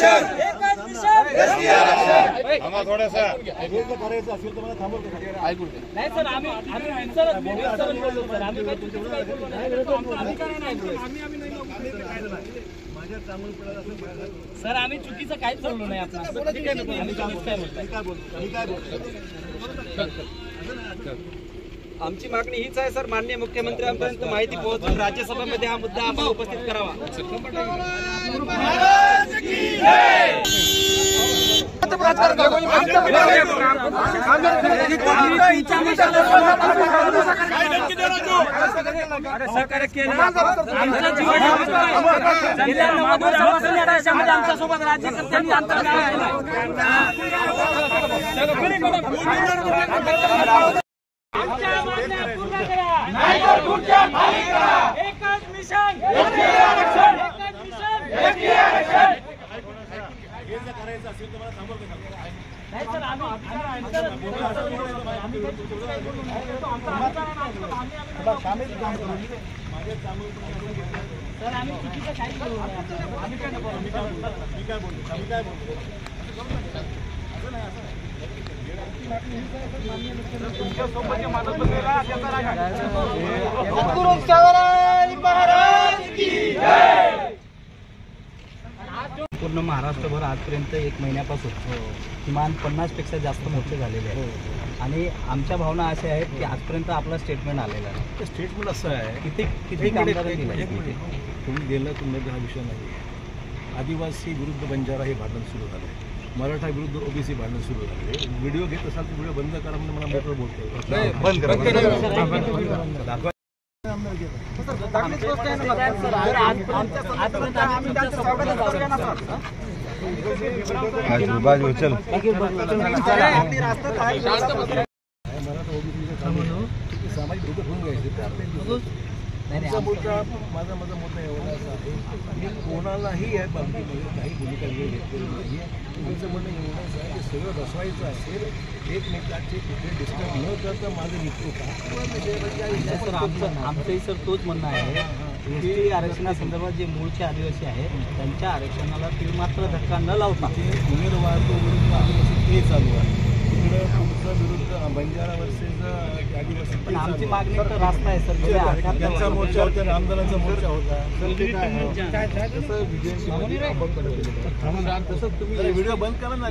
आरक्षण, एसटी आरक्षण. आम्हाला थोडासा करायचं असेल तर मला थांबवलं नाही सर, आम्ही बोललो सर, आम्ही सर आम्ही चुकीचं काहीच बोललो नाही. आपण आमची मागणी हीच आहे सर, माननीय मुख्यमंत्र्यांपर्यंत माहिती पोहोचून राज्यसभेमध्ये हा मुद्दा आपण उपस्थित करावा. आमच्या सोबत राज्यकर्त्यांनी अंतर एकच मिशन, करायचं असेल तर मला थांबवलं नाही सर, आम्ही चुकीचं काही बोलू नाही. आम्ही काय बोलतो पूर्ण महाराष्ट्रभर आजपर्यंत 1 महिन्यापासून किमान 50पेक्षा जास्त मोर्चे झालेले आहेत आणि आमच्या भावना अशा आहेत की आजपर्यंत आपला स्टेटमेंट आलेला आहे. स्टेटमेंट असं आहे किती कामगारांनी तुम्ही गेलं तुम्ही हा विषय नाही. आदिवासी विरुद्ध बंजारा हे भांडण सुरू झालं, मराठा विरुद्ध ओबीसी भांडण सुरू झाले. व्हिडिओ घेत असाल तर व्हिडिओ बंद करा म्हणजे मला मोटर बोलतोय. सामाजिक दुःख होऊन घ्यायचे तर आपले मुद्दा माझा मुद्दा एवढाच आहे. मी कोणालाही या बाबतीमध्ये काही भूमिका घेतलेली नाही आहे. तुमचं म्हणणं एवढंच आहे की सगळं बसवायचं असेल, एकमेकांचे कुठे डिस्टर्ब न करता माझं मित्र आमचंही सर तोच म्हणणं आहे. एसटी आरक्षणासंदर्भात जे मूळचे आदिवासी आहेत त्यांच्या आरक्षणाला तीळ मात्र धक्का न लावता उमेदवार तो विरुद्ध आदिवासी ते चालू आहे. तिकडं तुमचं विरुद्ध बंजारा वर्सेस आदिवासी. पण आमची मागणी तर रास्ता आहे सर. त्यांचा मोर्चा होता, आंदोलनाचा मोर्चा होता. तसं तुम्ही व्हिडिओ बंद करा ना.